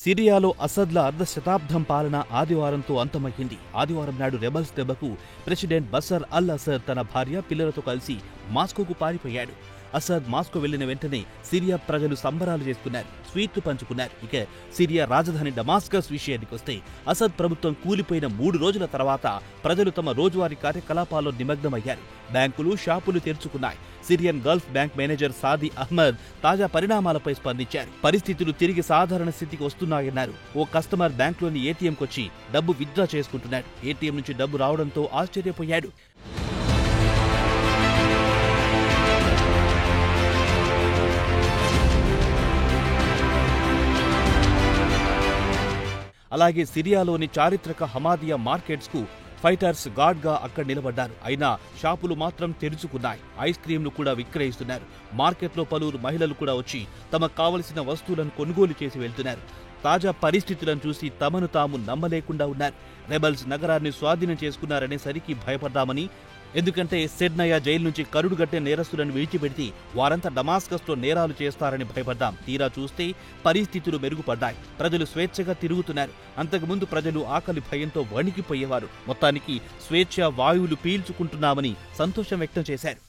సిరియాలో అసద్ల అర్ధ శతాబ్దం పాలన ఆదివారంతో అంతమయ్యింది. ఆదివారం నాడు రెబల్స్ దెబ్బకు ప్రెసిడెంట్ బషర్ అల్ అసద్ తన భార్య, పిల్లలతో కలిసి మాస్కోకు పారిపోయాడు. అసద్ మాస్కో వెళ్లిన వెంటనే సిరియా ప్రజలు సంబరాలు చేసుకున్నారు, స్వీట్లు పంచుకున్నారు. ఇక సిరియా రాజధాని డమాస్కస్ విషయానికొస్తే అసద్ ప్రభుత్వం కూలిపోయిన 3 రోజుల తర్వాత ప్రజలు తమ రోజువారీ కార్యకలాపాల్లో నిమగ్నమయ్యారు. బ్యాంకులు, షాపులు తెరుచుకున్నాయి. Syrian Gulf Bank manager Saadi Ahmad తాజా పరిణామాలపై స్పందించారు. పరిస్థితులు తిరిగి సాధారణ స్థితికి వస్తున్నాయన్నారు. ఓ కస్టమర్ బ్యాంకులోని ఏటీఎంకొచ్చి డబ్బు విత్డ్రా చేసుకుంటున్నాడు. ఏటీఎం నుంచి డబ్బు రావడంతో ఆశ్చర్యపోయాడు. అలాగే సిరియాలోని చారిత్రక హమాదియా మార్కెట్స్ కు ఫైటర్స్ గార్డ్ గా అక్కడ నిలబడ్డారు. అయినా షాపులు మాత్రం తెరుచుకున్నాయి. ఐస్ క్రీంలు కూడా విక్రయిస్తున్నారు. మార్కెట్లో పలువురు మహిళలు కూడా వచ్చి తమకు కావలసిన వస్తువులను కొనుగోలు చేసి వెళ్తున్నారు. తాజా పరిస్థితులను చూసి తమను తాము నమ్మలేకుండా ఉన్నారు. రెబల్స్ నగరాన్ని స్వాధీనం చేసుకున్నారనేసరికి భయపడ్డామని, ఎందుకంటే సెడ్నయా జైలు నుంచి కరుడుగట్టే నేరస్తులను విడిచిపెడితే వారంతా డమాస్కస్లో నేరాలు చేస్తారని భయపడ్డాం. తీరా చూస్తే పరిస్థితులు మెరుగుపడ్డాయి. ప్రజలు స్వేచ్ఛగా తిరుగుతున్నారు. అంతకుముందు ప్రజలు ఆకలి భయంతో వణికిపోయేవారు. మొత్తానికి స్వేచ్ఛ వాయువులు పీల్చుకుంటున్నామని సంతోషం వ్యక్తం చేశారు.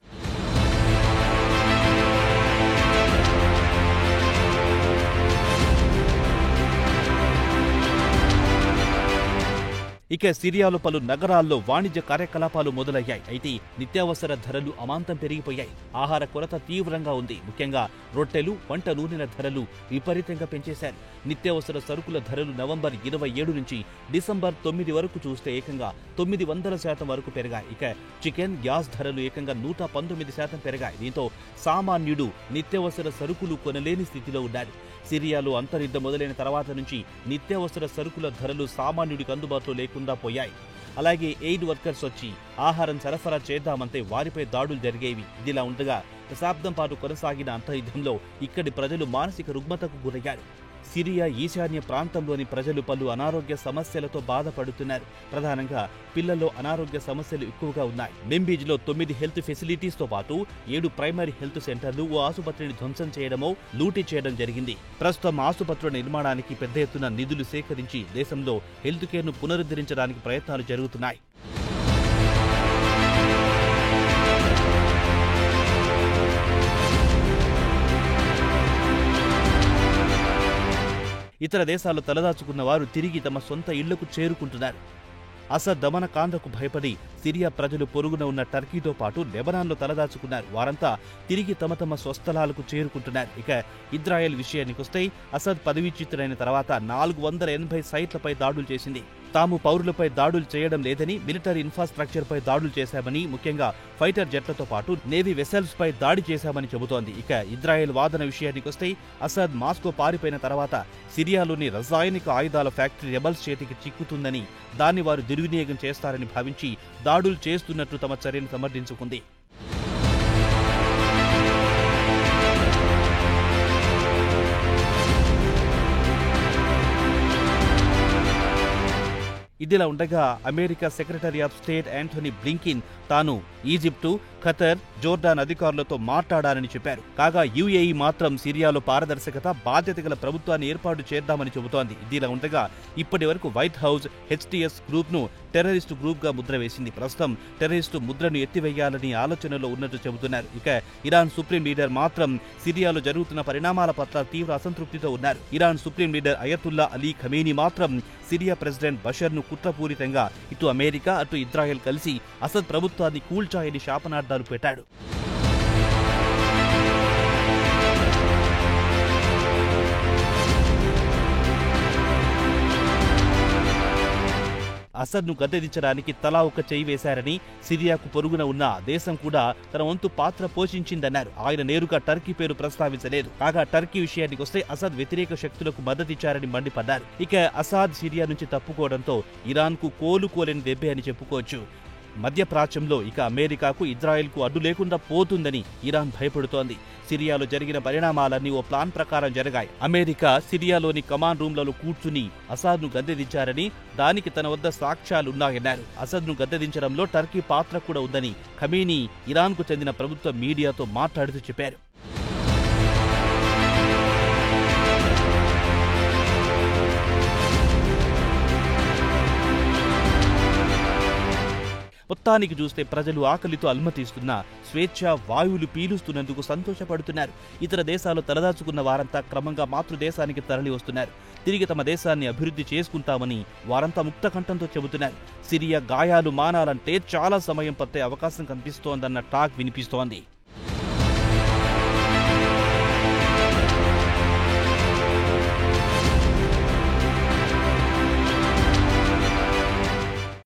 ఇక సిరియాలో పలు నగరాల్లో వాణిజ్య కార్యకలాపాలు మొదలయ్యాయి. అయితే నిత్యావసర ధరలు అమాంతం పెరిగిపోయాయి. ఆహార కొరత తీవ్రంగా ఉంది. ముఖ్యంగా రొట్టెలు, వంట నూనెల ధరలు విపరీతంగా పెంచేశారు. నిత్యావసర సరుకుల ధరలు నవంబర్ 27 నుంచి డిసెంబర్ 9 వరకు చూస్తే ఏకంగా 900% వరకు పెరిగాయి. ఇక చికెన్, గ్యాస్ ధరలు ఏకంగా 119% పెరిగాయి. దీంతో సామాన్యుడు నిత్యావసర సరుకులు కొనలేని స్థితిలో ఉన్నారు. సిరియాలో అంతర్యుద్ధం మొదలైన తర్వాత నుంచి నిత్యావసర సరుకుల ధరలు సామాన్యుడికి అందుబాటులో లేకుండా పోయాయి. అలాగే ఎయిడ్ వర్కర్స్ వచ్చి ఆహారం సరఫరా చేద్దామంటే వారిపై దాడులు జరిగేవి. ఇదిలా ఉండగా దశాబ్దం పాటు కొనసాగిన అంతర్యుద్ధంలో ఇక్కడి ప్రజలు మానసిక రుగ్మతకు గురయ్యారు. సిరియా ఈశాన్య ప్రాంతంలోని ప్రజలు పలు అనారోగ్య సమస్యలతో బాధపడుతున్నారు. ప్రధానంగా పిల్లల్లో అనారోగ్య సమస్యలు ఎక్కువగా ఉన్నాయి. మెంబీజ్లో 9 హెల్త్ ఫెసిలిటీస్తో పాటు 7 ప్రైమరీ హెల్త్ సెంటర్లు, ఓ ఆసుపత్రిని ధ్వంసం చేయడమో, లూటీ చేయడం జరిగింది. ప్రస్తుతం ఆసుపత్రుల నిర్మాణానికి పెద్ద ఎత్తున నిధులు సేకరించి దేశంలో హెల్త్ కేర్ను పునరుద్ధరించడానికి ప్రయత్నాలు జరుగుతున్నాయి. ఇతర దేశాల్లో తలదాచుకున్న వారు తిరిగి తమ సొంత ఇళ్లకు చేరుకుంటున్నారు. అసద్ దమనకాండకు భయపడి సిరియా ప్రజలు పొరుగున ఉన్న టర్కీతో పాటు లెబనాన్లో తలదాచుకున్నారు. వారంతా తిరిగి తమ తమ స్వస్థలాలకు చేరుకుంటున్నారు. ఇక ఇజ్రాయెల్ విషయానికొస్తే అసద్ పదవీచ్యుతుడైన తర్వాత 480 సైట్లపై దాడులు చేసింది. తాము పౌరులపై దాడులు చేయడం లేదని, మిలిటరీ ఇన్ఫ్రాస్ట్రక్చర్పై దాడులు చేశామని, ముఖ్యంగా ఫైటర్ జెట్లతో పాటు నేవీ వెసల్స్ పై దాడి చేశామని చెబుతోంది. ఇక ఇజ్రాయెల్ వాదన విషయానికొస్తే అసద్ మాస్కో పారిపోయిన తర్వాత సిరియాలోని రసాయనిక ఆయుధాల ఫ్యాక్టరీ రెబల్స్ చేతికి చిక్కుతుందని, దాన్ని వారు దుర్వినియోగం చేస్తారని భావించి దాడులు చేస్తున్నట్లు తమ చర్యను సమర్థించుకుంది. ఇదిలా ఉండగా America secretary of state Antony Blinken తాను ఈజిప్టు, ఖతర్, జోర్డాన్ అధికారులతో మాట్లాడాలని చెప్పారు. కాగా యుఏఈ మాత్రం సిరియాలో పారదర్శకత, బాధ్యత గల ప్రభుత్వాన్ని ఏర్పాటు చేద్దామని చెబుతోంది. ఇదిలా ఉండగా ఇప్పటి వరకు వైట్ హౌస్ హెచ్టీఎస్ గ్రూప్ ను టెర్రరిస్టు గ్రూప్ గా ముద్ర వేసింది. ప్రస్తుతం టెర్రరిస్టు ముద్రను ఎత్తివేయాలని ఆలోచనలో ఉన్నట్టు చెబుతున్నారు. ఇక ఇరాన్ సుప్రీం లీడర్ మాత్రం సిరియాలో జరుగుతున్న పరిణామాల పట్ల తీవ్ర అసంతృప్తితో ఉన్నారు. Iran supreme leader Ayatollah Ali Khamenei మాత్రం సిరియా ప్రెసిడెంట్ బషర్ ను కుట్రపూరితంగా ఇటు అమెరికా, అటు ఇజ్రాయెల్ కలిసి అసద్ ప్రభుత్వాన్ని కూల్చాయని శాపనార్థాలు పెట్టాడు. అసద్ను గద్దెదించడానికి తలా ఒక చేయి వేశారని, సిరియాకు పొరుగున ఉన్న దేశం కూడా తన వంతు పాత్ర పోషించిందన్నారు. ఆయన నేరుగా టర్కీ పేరు ప్రస్తావించలేదు. కాగా టర్కీ విషయానికొస్తే అసద్ వ్యతిరేక శక్తులకు మద్దతిచ్చారని మండిపడ్డారు. ఇక అసాద్ సిరియా నుంచి తప్పుకోవడంతో ఇరాన్కు కోలుకోలేని దెబ్బే అని చెప్పుకోవచ్చు. మధ్యప్రాచ్యంలో ఇక అమెరికాకు, ఇజ్రాయెల్కు అడ్డు లేకుండా పోతుందని ఇరాన్ భయపడుతోంది. సిరియాలో జరిగిన పరిణామాలన్నీ ఓ ప్లాన్ ప్రకారం జరిగాయి. అమెరికా సిరియాలోని కమాండ్ రూమ్లలో కూర్చుని అసాద్ను గద్దెదించారని, దానికి తన వద్ద సాక్ష్యాలున్నాయన్నారు. అసద్ను గద్దెదించడంలో టర్కీ పాత్ర కూడా ఉందని ఖమేనీ ఇరాన్కు చెందిన ప్రభుత్వ మీడియాతో మాట్లాడుతూ చెప్పారు. మొత్తానికి చూస్తే ప్రజలు ఆకలితో అల్మతీస్తున్నా స్వేచ్ఛా వాయువులు పీలుస్తున్నందుకు సంతోషపడుతున్నారు. ఇతర దేశాలు తలదాచుకున్న వారంతా క్రమంగా మాతృదేశానికి తరలి వస్తున్నారు. తిరిగి తమ దేశాన్ని అభివృద్ధి చేసుకుంటామని వారంతా ముక్త కంఠంతో చెబుతున్నారు. సిరియా గాయాలు మానాలంటే చాలా సమయం పట్టే అవకాశం కనిపిస్తోందన్న టాక్ వినిపిస్తోంది.